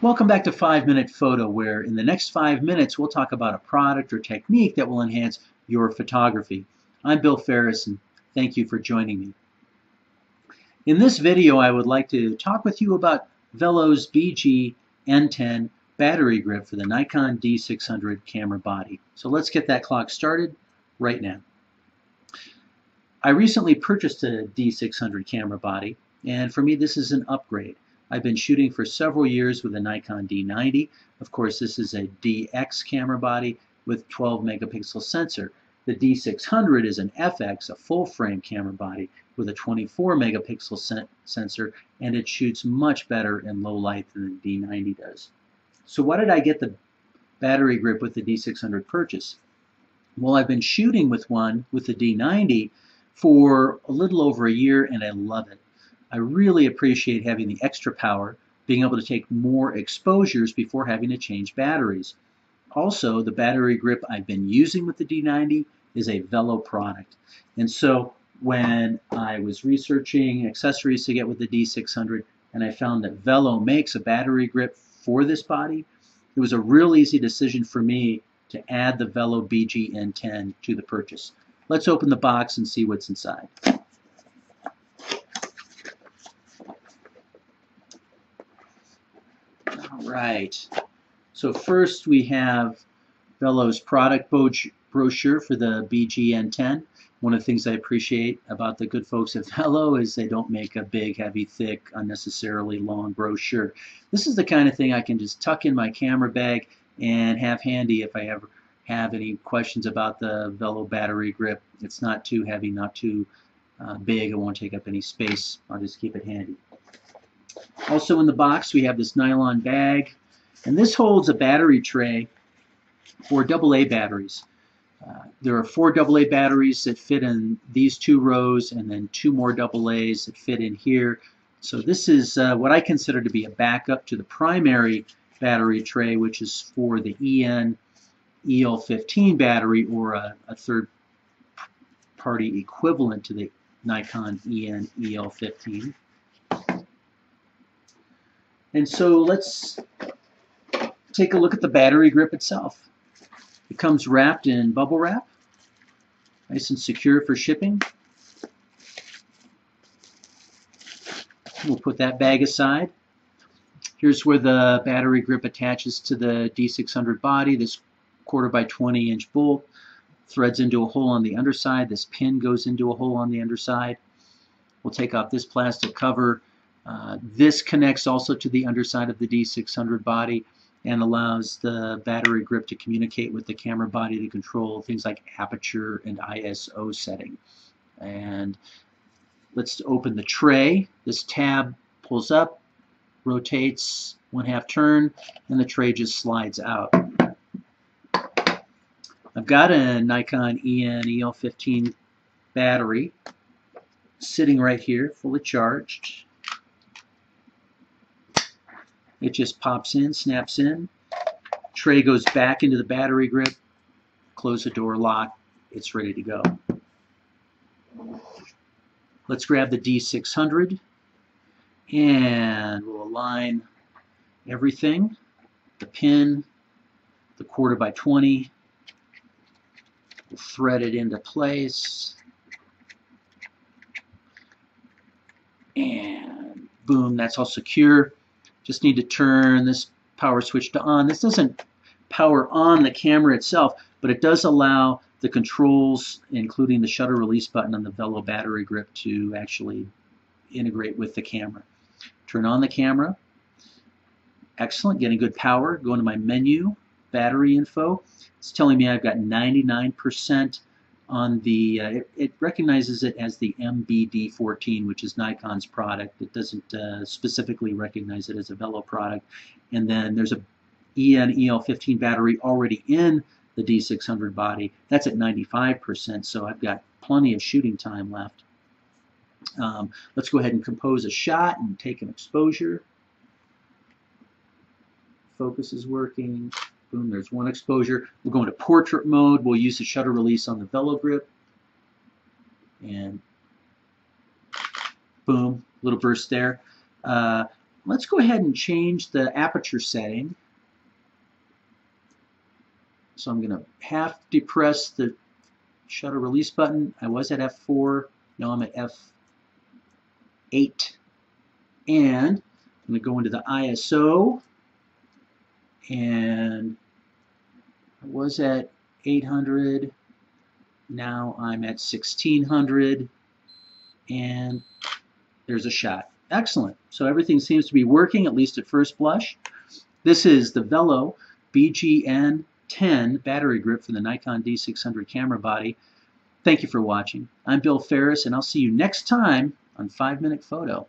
Welcome back to 5-Minute Photo, where in the next 5 minutes we'll talk about a product or technique that will enhance your photography. I'm Bill Ferris, and thank you for joining me. In this video, I would like to talk with you about Vello's BG-N10 battery grip for the Nikon D600 camera body. So let's get that clock started right now. I recently purchased a D600 camera body, and for me this is an upgrade. I've been shooting for several years with a Nikon D90. Of course, this is a DX camera body with 12 megapixel sensor. The D600 is an FX, a full frame camera body with a 24 megapixel sensor, and it shoots much better in low light than the D90 does. So why did I get the battery grip with the D600 purchase? Well, I've been shooting with one with the D90 for a little over a year, and I love it. I really appreciate having the extra power, being able to take more exposures before having to change batteries. Also, the battery grip I've been using with the D90 is a Vello product. And so when I was researching accessories to get with the D600 and I found that Vello makes a battery grip for this body, it was a real easy decision for me to add the Vello BG-N10 to the purchase. Let's open the box and see what's inside. Right. So first we have Vello's product brochure for the BG-N10. One of the things I appreciate about the good folks at Vello is they don't make a big, heavy, thick, unnecessarily long brochure. This is the kind of thing I can just tuck in my camera bag and have handy if I ever have any questions about the Vello battery grip. It's not too heavy, not too big. It won't take up any space. I'll just keep it handy. Also in the box we have this nylon bag, and this holds a battery tray for AA batteries. There are 4 AA batteries that fit in these 2 rows, and then 2 more AA's that fit in here. So this is what I consider to be a backup to the primary battery tray, which is for the EL15 battery, or a third-party equivalent to the Nikon EL15. And so let's take a look at the battery grip itself. It comes wrapped in bubble wrap, nice and secure for shipping. We'll put that bag aside. Here's where the battery grip attaches to the D600 body. This 1/4 by 20 inch bolt threads into a hole on the underside. This pin goes into a hole on the underside. We'll take off this plastic cover. This connects also to the underside of the D600 body and allows the battery grip to communicate with the camera body to control things like aperture and ISO setting. And let's open the tray. This tab pulls up, rotates 1/2 turn, and the tray just slides out. I've got a Nikon EL15 battery sitting right here, fully charged. It just pops in, snaps in. Tray goes back into the battery grip. Close the door, lock. It's ready to go. Let's grab the D600 and we'll align everything. The pin, the 1/4 by 20. We'll thread it into place. And boom, that's all secure. Just need to turn this power switch to on. This doesn't power on the camera itself, but it does allow the controls, including the shutter release button on the Vello battery grip, to actually integrate with the camera. Turn on the camera. Excellent, getting good power. Go into my menu, battery info. It's telling me I've got 99% on the, it recognizes it as the MBD14, which is Nikon's product. It doesn't specifically recognize it as a Vello product. And then there's a EL15 battery already in the D600 body. That's at 95%, so I've got plenty of shooting time left. Let's go ahead and compose a shot and take an exposure. Focus is working. Boom, there's one exposure. We'll go into portrait mode. We'll use the shutter release on the Vello grip. And boom, little burst there. let's go ahead and change the aperture setting. So I'm going to half depress the shutter release button. I was at F4, now I'm at F8. And I'm going to go into the ISO, and I was at 800, now I'm at 1600, and there's a shot. Excellent. So everything seems to be working, at least at first blush. This is the Vello BG-N10 battery grip for the Nikon D600 camera body. Thank you for watching. I'm Bill Ferris, and I'll see you next time on 5 Minute Photo.